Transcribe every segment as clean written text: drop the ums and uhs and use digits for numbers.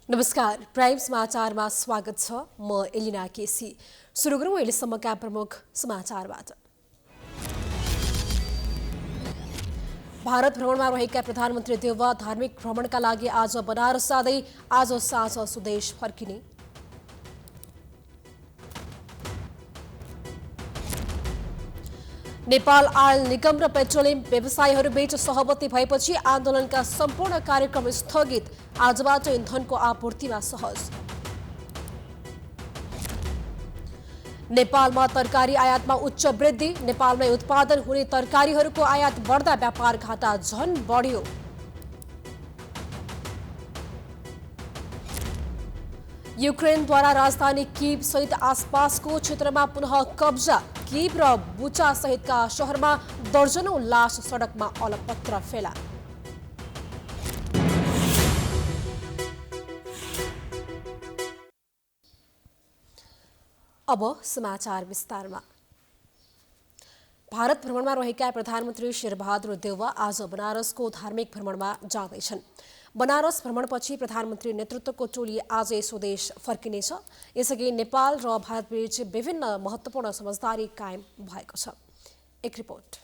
नमस्कार, प्राइम समाचारमा स्वागत छ। म एलिना केसी। सुरु गरौँ अहिलेसम्मका प्रमुख समाचारबाट। भारत भ्रमणमा रहेका प्रधानमन्त्री देउवा धार्मिक भ्रमणका लागि आज बनारस जाँदै आज साँझ स्वदेश फर्किने। नेपाल आयल निगम र पेट्रोलियम व्यवसायीहरूबीच सहमति भएपछि आन्दोलनका सम्पूर्ण कार्यक्रम स्थगित। आजबाट इन्धनको आपूर्तिमा सहज। नेपालमा तरकारी आयातमा उच्च वृद्धि। नेपालमै उत्पादन हुने तरकारीहरूको आयात बढ्दा व्यापार घाटा झन बढ्यो। युक्रेनद्वारा राजधानी कीव सहित आसपासको क्षेत्रमा पुनः कब्जा। कीव र बुचा सहितका शहरमा दर्जनौं लास सडकमा अलपत्र फेला। अब समाचार विस्तारमा। भारत भ्रमणमा रहेका प्रधानमन्त्री शेरबहादुर देउवा आज बनारसको धार्मिक भ्रमणमा जाँदैछन्। बनारस भ्रमणपछि प्रधानमन्त्री नेतृत्वको टोली आजै स्वदेश फर्किनेछ। यसअघि नेपाल र भारतबीच विभिन्न महत्त्वपूर्ण समझदारी कायम भएको छ। एक रिपोर्ट।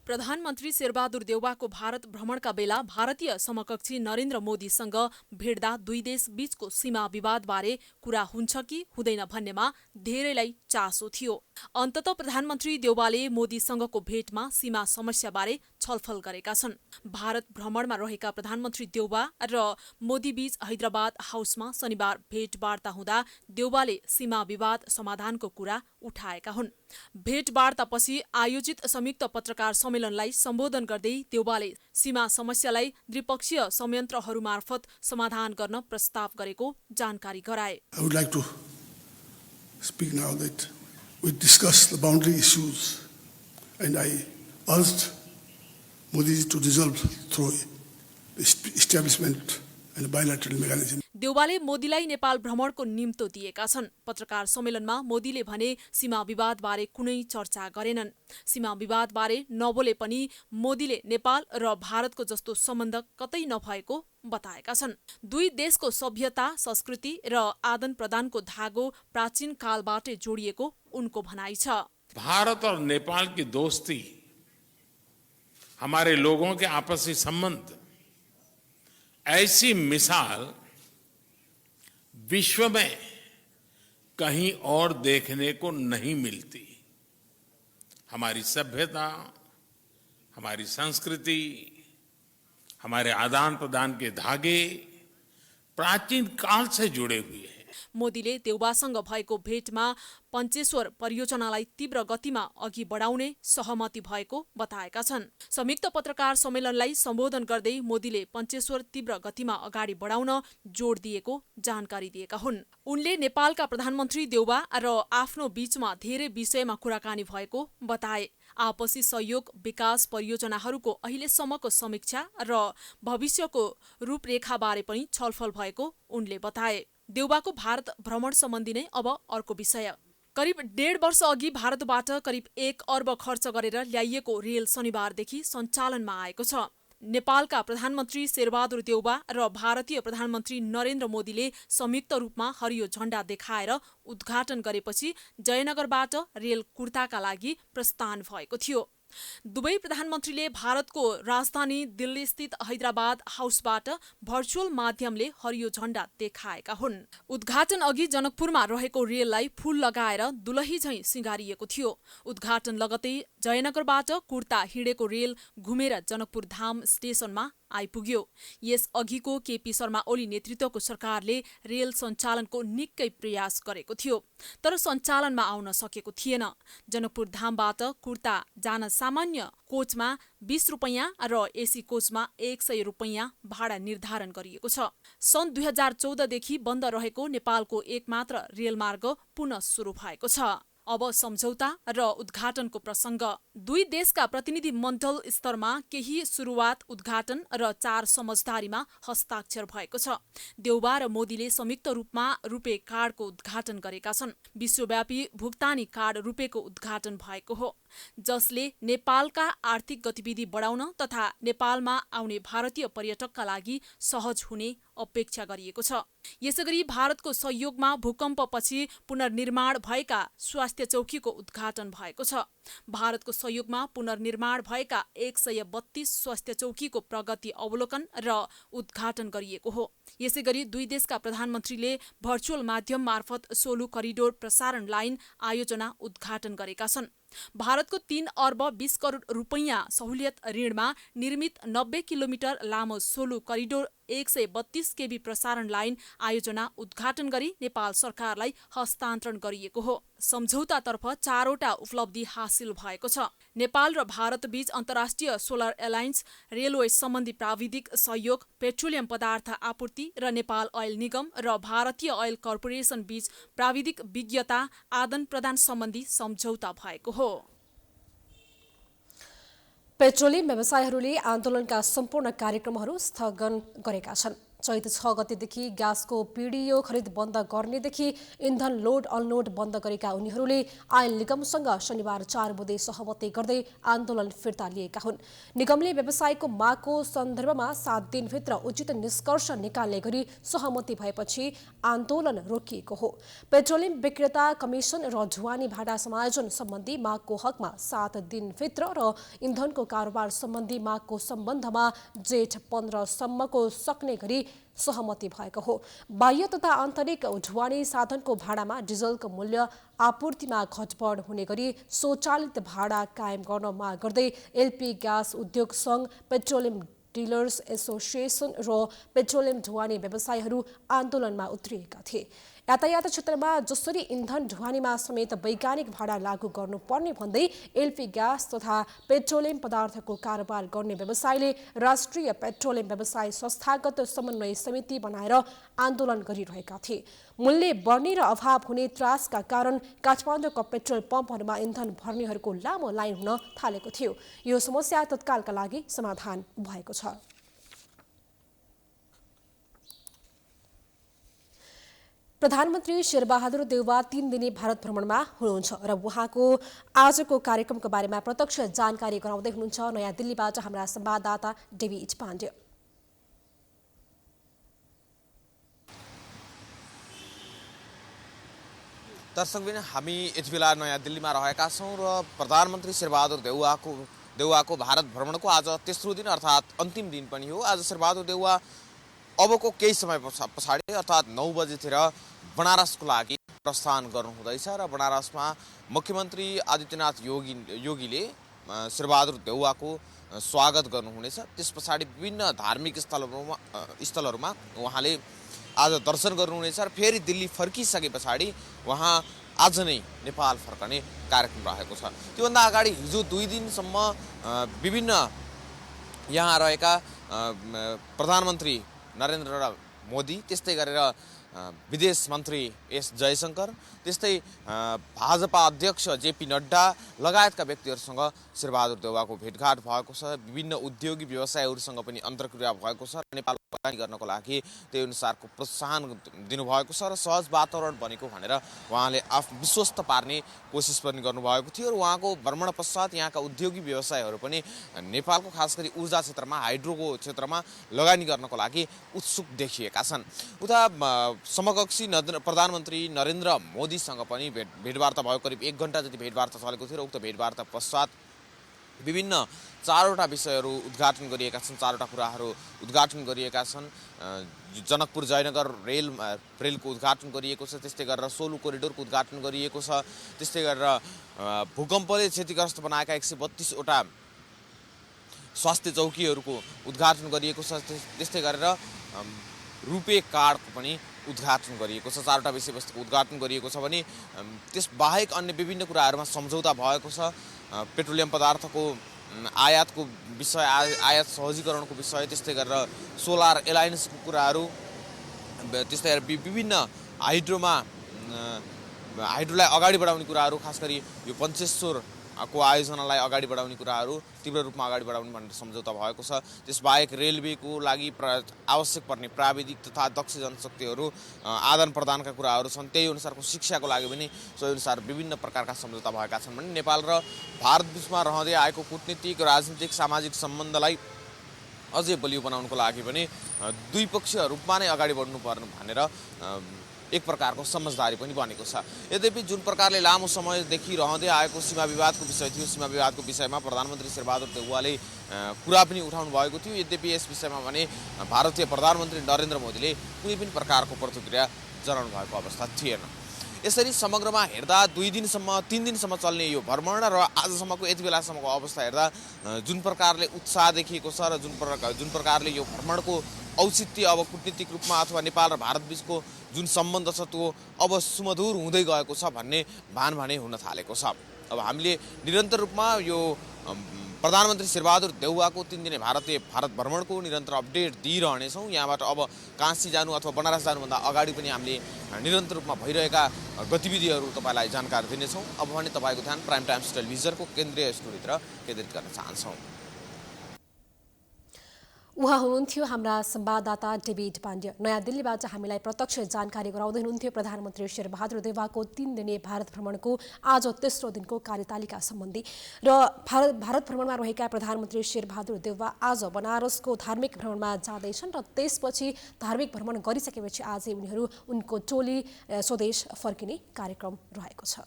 प्रधानमन्त्री शेरबहादुर देउवाको भारत भ्रमणका बेला भारतीय समकक्षी नरेन्द्र मोदीसँग भेट्दा दुई देश बीचको सीमा विवादबारे कुरा हुन्छ कि हुँदैन भन्नेमा धेरैलाई चासो थियो। अन्तत प्रधानमन्त्री देउवाले मोदीसँगको भेटमा सीमा समस्याबारे छलफल गरेका छन्। भारत भ्रमणमा रहेका प्रधानमन्त्री देउवा र मोदीबीच हैदराबाद हाउसमा शनिबार भेटवार्ता हुँदा देउवाले सीमा विवाद समाधानको कुरा उठाएका हुन्। भेटवार्तापछि आयोजित संयुक्त पत्रकार सम्मेलनलाई सम्बोधन गर्दै देउवाले सीमा समस्यालाई द्विपक्षीय संयन्त्रहरू मार्फत समाधान गर्न प्रस्ताव गरेको जानकारी गराए। I would like to speak now that we discussed the boundary issues and I urged Modi to resolve through establishment and bilateral mechanism. देउवाले मोदीलाई नेपाल भ्रमणको निम्तो दिएका छन्। पत्रकार सम्मेलनमा मोदीले भने सीमा विवादबारे कुनै चर्चा गरेनन्। सीमा विवादबारे नबोले पनि मोदीले नेपाल र भारतको जस्तो सम्बन्ध कतै नभएको बताएका छन्। दुई देशको सभ्यता, संस्कृति र आदान प्रदानको धागो प्राचीन कालबाटै जोडिएको उनको भनाइ छ। भारत और नेपाल की दोस्ती, हमारे लोगों के आपसी संबंध, ऐसी मिसाल विश्व में कहीं और देखने को नहीं मिलती। हमारी सभ्यता, हमारी संस्कृति, हमारे आदान प्रदान के धागे प्राचीन काल से जुड़े हुए हैं। मोदीले देउवासँग भएको भेटमा पञ्चेश्वर परियोजनालाई तीव्र गतिमा अघि बढाउने सहमति भएको बताएका छन्। संयुक्त पत्रकार सम्मेलनलाई सम्बोधन गर्दै मोदीले पञ्चेश्वर तीव्र गतिमा अगाडि बढाउन जोड दिएको जानकारी दिएका हुन्। उनले नेपालका प्रधानमन्त्री देउवा र आफ्नो बीचमा धेरै विषयमा कुराकानी भएको बताए। आपसी सहयोग, विकास परियोजनाहरूको अहिलेसम्मको समीक्षा र भविष्यको रूपरेखाबारे पनि छलफल भएको उनले बताए। देउवाको भारत भ्रमण सम्बन्धी नै अब अर्को विषय। करिब 1.5 वर्ष अघि भारतबाट करिब 1 अर्ब खर्च गरेर ल्याइएको रेल शनिबारदेखि सञ्चालनमा आएको छ। नेपालका प्रधानमन्त्री शेरबहादुर देउवा र भारतीय प्रधानमन्त्री नरेन्द्र मोदीले संयुक्त रूपमा हरियो झण्डा देखाएर उद्घाटन गरेपछि जयनगरबाट रेल कुर्ताका लागि प्रस्थान भएको थियो। दुवै प्रधानमन्त्रीले भारतको राजधानी दिल्लीस्थित हैदराबाद हाउसबाट भर्चुअल माध्यमले हरियो झण्डा देखाएका हुन्। उद्घाटन अघि जनकपुरमा रहेको रेललाई फूल लगाएर दुलही झैं सिंगारिएको थियो। उद्घाटन लगतै जयनगरबाट कुर्ता हिँडेको रेल घुमेर जनकपुर धाम स्टेशनमा आइपुग्यो। यस अघिको केपी शर्मा ओली नेतृत्वको सरकारले रेल सञ्चालनको निकै प्रयास गरेको थियो, तर सञ्चालनमा आउन सकेको थिएन। जनकपुर धामबाट कुर्ता जान सामान्य कोचमा 20 रुपैयाँ र एसी कोचमा 100 रुपैयाँ भाडा निर्धारण गरिएको छ। सन् 2014 देखि बन्द रहेको नेपालको एकमात्र रेलमार्ग पुनः सुरु भएको छ। अब सम्झौता र उद्घाटनको प्रसङ्ग। दुई देशका प्रतिनिधि मण्डल स्तरमा केही सुरुवात, उद्घाटन र 4 समझदारीमा हस्ताक्षर भएको छ। देउबा र मोदीले संयुक्त रूपमा रुपे कार्डको उद्घाटन गरेका छन्। विश्वव्यापी भुक्तानी कार्ड रुपेको उद्घाटन भएको हो, जसले नेपालका आर्थिक गतिविधि बढाउन तथा नेपालमा आउने भारतीय पर्यटकका लागि सहज हुने अपेक्षा गरिएको छ। यसैगरी भारतको सहयोगमा भूकम्पपछि पुनर्निर्माण भएका स्वास्थ्य चौकीको उद्घाटन भएको छ। भारतको सहयोगमा पुनर्निर्माण भएका 132 स्वास्थ्य चौकीको प्रगति अवलोकन र उद्घाटन गरिएको हो। यसैगरी दुई देशका प्रधानमन्त्रीले भर्चुअल माध्यम मार्फत सोलु करिडोर प्रसारण लाइन आयोजना उद्घाटन गरेका छन्। भारतको 3 अर्ब 20 करोड रुपैयाँ सहुलियत ऋणमा निर्मित 90 किलोमिटर लामो सोलु करिडोर 132 केबी प्रसारण लाइन आयोजना उद्घाटन गरी नेपाल सरकारलाई हस्तान्तरण गरिएको हो। सम्झौतातर्फ 4वटा उपलब्धि हासिल भएको छ। नेपाल र भारतबीच अन्तर्राष्ट्रिय सोलर एलायन्स, रेलवे सम्बन्धी प्राविधिक सहयोग, पेट्रोलियम पदार्थ आपूर्ति र नेपाल ऑयल निगम र भारतीय ऑयल कर्पोरेसन बीच प्राविधिक विज्ञता आदान प्रदान सम्बन्धी सम्झौता भएको हो। पेट्रोलियम व्यवसायीहरूले आन्दोलनका सम्पूर्ण कार्यक्रमहरू स्थगन गरेका छन्। चैत 6 गतेदेखि ग्यासको पिडिओ खरिद बन्द गर्नेदेखि इन्धन लोड अनलोड बन्द गरेका उनीहरूले आयल निगमसँग शनिबार 4 बुधे सहमति गर्दै आन्दोलन फिर्ता लिएका हुन्। निगमले व्यवसायको मागको सन्दर्भमा 7 दिनभित्र उचित निष्कर्ष निकाल्ने गरी सहमति भएपछि आन्दोलन रोकिएको हो। पेट्रोलियम विक्रेता कमिसन र ढुवानी भाडा समायोजन सम्बन्धी मागको हकमा 7 दिनभित्र र इन्धनको कारोबार सम्बन्धी मागको सम्बन्धमा जेठ 15 सम्मको सक्ने गरी सहमति भएको हो। बाह्य तथा आन्तरिक ढुवानी साधनको भाडामा डिजलको मूल्य आपूर्तिमा घटबढ हुने गरी स्वचालित भाडा कायम गर्न माग गर्दै एलपी ग्यास उद्योग संघ, पेट्रोलियम डिलर्स एसोसिएसन र पेट्रोलियम ढुवानी व्यवसायीहरू आन्दोलनमा उत्रिएका थिए। यातायात क्षेत्रमा जसरी इन्धन ढुवानीमा समेत वैज्ञानिक भाडा लागू गर्नुपर्ने भन्दै एलपी ग्यास तथा पेट्रोलियम पदार्थको कारोबार गर्ने व्यवसायले राष्ट्रिय पेट्रोलियम व्यवसाय संस्थागत समन्वय समिति बनाएर आन्दोलन गरिरहेका थिए। मूल्य बढ्ने र अभाव हुने त्रासका कारण काठमाडौँको पेट्रोल पम्पहरूमा इन्धन भर्नेहरूको लामो लाइन हुन थालेको थियो। यो समस्या तत्कालका लागि समाधान भएको छ। प्रधानमन्त्री शेरबहादुर देउवा 3 दिने भारत भ्रमणमा हुनुहुन्छ र उहाँको आजको कार्यक्रमको बारेमा प्रत्यक्ष जानकारी गराउँदै हुनुहुन्छ नयाँ दिल्लीबाट हाम्रा संवाददाता डेभिड पाण्डे। दर्शकबिन हामी यति बेला नयाँ दिल्लीमा रहेका छौँ र प्रधानमन्त्री शेरबहादुर देउवाको भारत भ्रमणको आज तेस्रो दिन अर्थात् अन्तिम दिन पनि हो। आज शेरबहादुर देउवा अबको केही समय पछाडि अर्थात् 9 बजेतिर बनारसको लागि प्रस्थान गर्नुहुँदैछ र बनारसमा मुख्यमन्त्री आदित्यनाथ योगीले शेरबहादुर देउवाको स्वागत गर्नुहुनेछ। त्यस पछाडि विभिन्न धार्मिक स्थलहरूमा उहाँले आज दर्शन गर्नुहुनेछ र फेरि दिल्ली फर्किसके पछाडि उहाँ आज नै नेपाल फर्कने कार्यक्रम रहेको छ। त्योभन्दा अगाडि हिजो 2 दिनसम्म विभिन्न यहाँ रहेका प्रधानमन्त्री नरेन्द्र मोदी, त्यस्तै गरेर विदेश मन्त्री एस जयशंकर, त्यस्तै भाजपा अध्यक्ष जेपी नड्डा लगायतका व्यक्तिहरूसँग शेरबहादुर देउवाको भेटघाट भएको छ। विभिन्न उद्योगी व्यवसायीहरूसँग पनि अन्तर्क्रिया भएको छ। नेपाल लगानी गर्नको लागि त्यही अनुसारको प्रोत्साहन दिनुभएको छ र सहज वातावरण बनेको भनेर उहाँले आफू विश्वस्त पार्ने कोसिस पनि गर्नुभएको थियो र उहाँको भ्रमण पश्चात यहाँका उद्योगी व्यवसायीहरू पनि नेपालको खास गरी ऊर्जा क्षेत्रमा, हाइड्रोको क्षेत्रमा लगानी गर्नको लागि उत्सुक देखिएका छन्। उता समकक्षी प्रधानमन्त्री नरेन्द्र मोदीसँग पनि भेटवार्ता भयो। करिब 1 घण्टा जति भेटवार्ता चलेको थियो र उक्त भेटवार्ता पश्चात विभिन्न 4वटा विषयहरू उद्घाटन गरिएका छन्। 4वटा कुराहरू उद्घाटन गरिएका छन्। जनकपुर जयनगर रेलको उद्घाटन गरिएको छ, त्यस्तै गरेर सोलु कोरिडोरको उद्घाटन गरिएको छ, त्यस्तै गरेर भूकम्पले क्षतिग्रस्त बनाएका 132 वटा स्वास्थ्य चौकीहरूको उद्घाटन गरिएको छ, त्यस्तै गरेर रुपे कार्डको पनि उद्घाटन गरिएको छ। 4वटा विषयवस्तुको उद्घाटन गरिएको छ भने त्यसबाहेक अन्य विभिन्न कुराहरूमा सम्झौता भएको छ। पेट्रोलियम पदार्थको आयातको विषय, आयात सहजीकरणको विषय, त्यस्तै गरेर सोलर एलायन्सको कुराहरू, त्यस्तै गरेर विभिन्न हाइड्रोलाई अगाडि बढाउने कुराहरू, खास गरी यो पञ्चेश्वर को आयोजनालाई अगाडि बढाउने कुराहरू तीव्र रूपमा अगाडि बढाउने भनेर सम्झौता भएको छ। त्यसबाहेक रेलवेको लागि आवश्यक पर्ने प्राविधिक तथा दक्ष जनशक्तिहरू आदान प्रदानका कुराहरू छन्। त्यही अनुसारको शिक्षाको लागि पनि सोही अनुसार विभिन्न प्रकारका सम्झौता भएका छन् भने नेपाल र भारत बीचमा रहँदै आएको कूटनीतिक राजनीतिक सामाजिक सम्बन्धलाई अझै बलियो बनाउनको लागि पनि द्विपक्षीय रूपमा नै अगाडि बढ्नुपर्ने भनेर एक प्रकारको समझदारी पनि बनेको छ। यद्यपि जुन प्रकारले लामो समयदेखि रहँदै आएको सीमा विवादको विषय थियो, सीमा विवादको विषयमा प्रधानमन्त्री शेरबहादुर देउवाले कुरा पनि उठाउनु भएको थियो। यद्यपि यस विषयमा भने भारतीय प्रधानमन्त्री नरेन्द्र मोदीले कुनै पनि प्रकारको प्रतिक्रिया जनाउनु भएको अवस्था थिएन। यसरी समग्रमा हेर्दा 2 दिनसम्म 3 दिनसम्म चल्ने यो भ्रमण र आजसम्मको यति बेलासम्मको अवस्था हेर्दा जुन प्रकारले उत्साह देखिएको छ र जुन प्रकारले यो भ्रमणको औचित्य अब कूटनीतिक रूपमा अथवा नेपाल र भारत बीचको जुन सम्बन्ध छ त्यो अब सुमधुर हुँदै गएको छ भन्ने भान भने हुन थालेको छ। अब हामीले निरन्तर रूपमा यो प्रधानमन्त्री शेरबहादुर देउवाको 3 दिने भारत भ्रमणको निरन्तर अपडेट दिइरहनेछौँ। यहाँबाट अब काशी जानु अथवा बनारस जानुभन्दा अगाडि पनि हामीले निरन्तर रूपमा भइरहेका गतिविधिहरू तपाईँलाई जानकारी दिनेछौँ। अब भने तपाईँको ध्यान प्राइम टाइम्स टेलिभिजनको केन्द्रीय स्टुडियोतिर केन्द्रित गर्न चाहन्छौँ। उहाँ हुनुहुन्थ्यो हाम्रा संवाददाता डेभिड पाण्ड्य। नयाँ दिल्लीबाट हामीलाई प्रत्यक्ष जानकारी गराउँदै हुनुहुन्थ्यो प्रधानमन्त्री शेरबहादुर देउवाको 3 दिने भारत भ्रमणको आज तेस्रो दिनको कार्यतालिका सम्बन्धी र भारत भ्रमणमा रहेका प्रधानमन्त्री शेरबहादुर देउवा आज बनारसको धार्मिक भ्रमणमा जाँदैछन् र त्यसपछि धार्मिक भ्रमण गरिसकेपछि आजै उनीहरू उनको टोली स्वदेश फर्किने कार्यक्रम रहेको छ।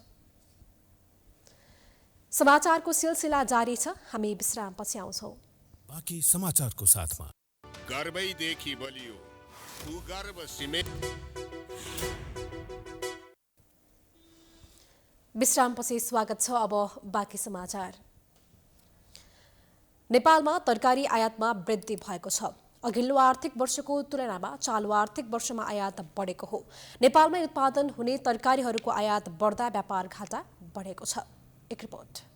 समाचारको सिलसिला जारी छ, हामी विश्रामपछि आउँछौँ। बाँकी समाचारको साथमा गर्वैदेखि बलियो भूगर्भ सिमेन्ट। विश्रामपछि स्वागत छ। अब बाँकी समाचार। नेपालमा तरकारी आयातमा वृद्धि भएको छ। अघिल्लो आर्थिक वर्षको तुलनामा चालु आर्थिक वर्षमा आयात बढेको हो। नेपालमै उत्पादन हुने तरकारीहरूको आयात बढ्दा व्यापार घाटा बढेको छ। एक रिपोर्ट।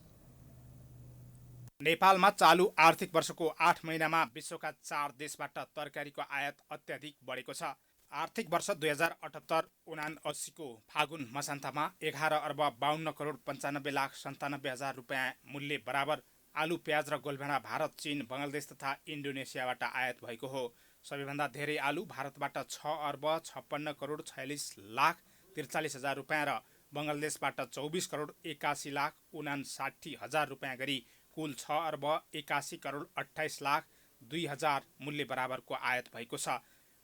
नेपालमा चालु आर्थिक वर्षको 8 महिनामा विश्वका 4 देशबाट तरकारीको आयात अत्याधिक बढेको छ। आर्थिक वर्ष 2078-79 को फागुन मसान्तमा 11 अर्ब 52 करोड 95 लाख 97 हजार रुपियाँ मूल्य बराबर आलु, प्याज र गोलभेडा भारत, चीन, बङ्गलादेश तथा इन्डोनेसियाबाट आयात भएको हो। सबैभन्दा धेरै आलु भारतबाट 6 अर्ब 56 करोड 46 लाख 43 हजार रुपियाँ र बङ्गलादेशबाट 24 करोड 81 लाख 59 हजार रुपियाँ गरी कुल 6 अर्ब 81 करोड 28 लाख 2 हजार मूल्य बराबरको आयात भएको छ।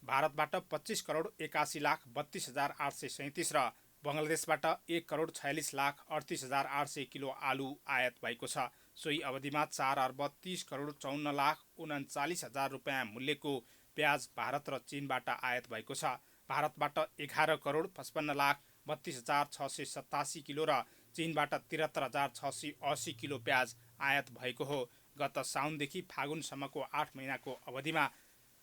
भारतबाट 25 करोड 81 लाख 32 हजार 837 र बङ्गलादेशबाट 1 करोड 46 लाख 38 हजार 800 किलो आलु आयात भएको छ। सोही अवधिमा 4 अर्ब 30 करोड 54 लाख 39 हजार रुपियाँ मूल्यको प्याज भारत र चीनबाट आयात भएको छ। भारतबाट 11 करोड 55 लाख 32 हजार 687 किलो र चीनबाट 73 हजार 680 किलो प्याज आयात भएको हो। गत साउनदेखि फागुनसम्मको 8 महिनाको अवधिमा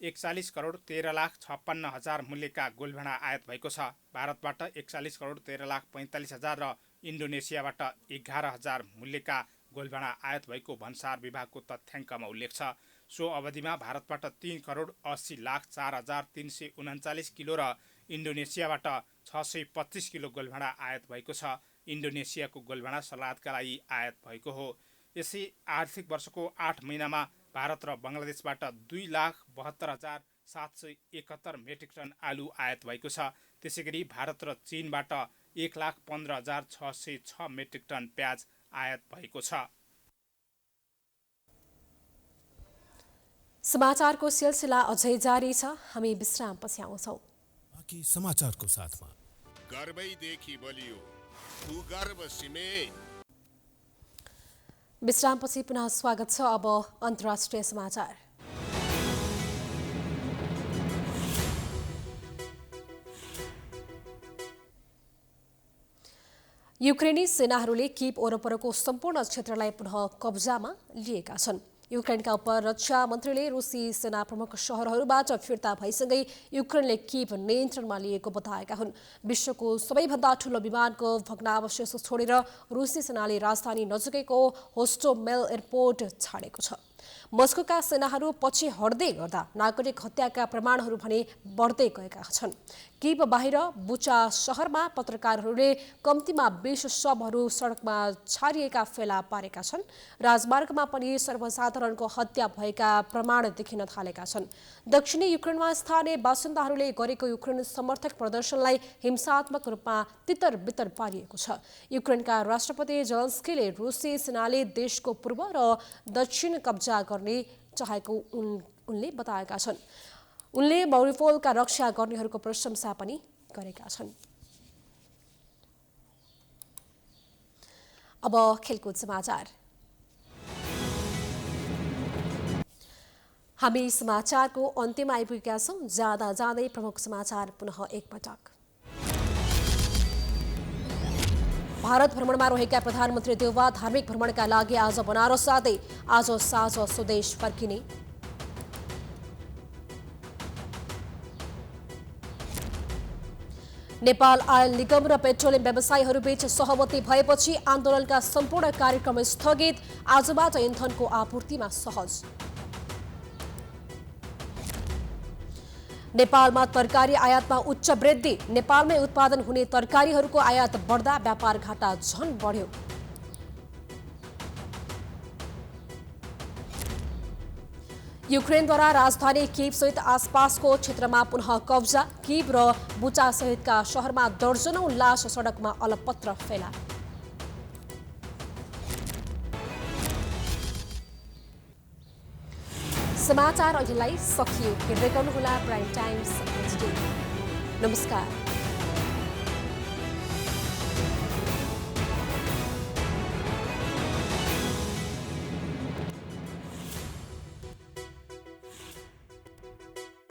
41 करोड 13 लाख 56 हजार मूल्यका गोलभेडा आयात भएको छ। भारतबाट 41 करोड 13 लाख 45 हजार र इन्डोनेसियाबाट 11 हजार मूल्यका गोलभेडा आयात भएको भन्सार विभागको तथ्याङ्कमा उल्लेख छ। सो अवधिमा भारतबाट 3 करोड 80 लाख 4 हजार 339 किलो र इन्डोनेसियाबाट 625 किलो गोलभेडा आयात भएको छ। इन्डोनेसियाको गोलभेडा सलादका लागि आयात भएको हो। यसै आर्थिक वर्षको 8 महिनामा भारत र बङ्गलादेशबाट 2,72,771 मेट्रिक टन आलु आयात भएको छ। त्यसैगरी भारत र चीनबाट 1,15,606 मेट्रिक टन प्याज आयात भएको छ। समाचारको सिलसिला अझै जारी छ, हामी विश्रामपछि आउँछौँ। बाँकी समाचारको साथमा गर्वैदेखि बलियो भूगर्भ सिमेन्ट। विश्रामपछि पुनः स्वागत छ। अब अन्तर्राष्ट्रिय समाचार। युक्रेनी सेनाहरूले कीव वरपरको सम्पूर्ण क्षेत्रलाई पुनः कब्जामा लिएका छन्। युक्रेनका उपरक्षा मन्त्रीले रुसी सेना प्रमुख सहरहरूबाट फिर्ता भएसँगै युक्रेनले कीव नियन्त्रणमा लिएको बताएका हुन्। विश्वको सबैभन्दा ठूलो विमानको भग्नावशेष छोडेर रुसी सेनाले राजधानी नजिकैको होस्टोमेल एयरपोर्ट छाडेको छ। मस्कोका सेनाहरू पछि हट्दै गर्दा नागरिक हत्याका प्रमाणहरू भने बढ्दै गएका छन्। कीव बाहिर बुचा शहरमा पत्रकारहरूले कम्तीमा 20 शवहरू सडकमा छारिएका फेला पारेका छन्। राजमार्गमा पनि सर्वसाधारणको हत्या भएका प्रमाण देखिन थालेका छन्। दक्षिणी युक्रेनमा स्थानीय बासिन्दाहरूले गरेको युक्रेन समर्थक प्रदर्शनलाई हिंसात्मक रूपमा तितर-बितर पारिएको छ। युक्रेनका राष्ट्रपति जेलेन्स्कीले रुसी सेनाले देशको पूर्व र दक्षिण कब्जा गर्ने चाहेको उनले बताएका छन्। उनले मारिउपोलका रक्षा गर्नेहरूको प्रशंसा पनि गरेका छन्। अब खेलकुद समाचार। हामी समाचारको अन्त्यमा आइपुगेका छौं। जाँदा जाँदै प्रमुख समाचार पुनः एकपटक। भारत भ्रमणमा रहेका प्रधानमन्त्री देउवा धार्मिक भ्रमणका लागि आज बनारस जाँदै आज साँझ स्वदेश फर्किने। नेपाल आयल निगम र पेट्रोलियम व्यवसायीहरूबीच सहमति भएपछि आन्दोलनका सम्पूर्ण कार्यक्रम स्थगित। आजबाट इन्धनको आपूर्तिमा सहज। नेपालमा तरकारी आयातमा उच्च वृद्धि। नेपालमै उत्पादन हुने तरकारीहरूको आयात बढ्दा व्यापार घाटा झन बढ्यो। युक्रेनद्वारा राजधानी कीव सहित आसपासको क्षेत्रमा पुनः कब्जा। कीव र बुचा सहितका शहरमा दर्जनौं लास सडकमा अलपत्र फेला। समाचार अहिलेलाई सकियो। हेर्दै गर्नुहोला प्राइम टाइम्स HD। नमस्कार।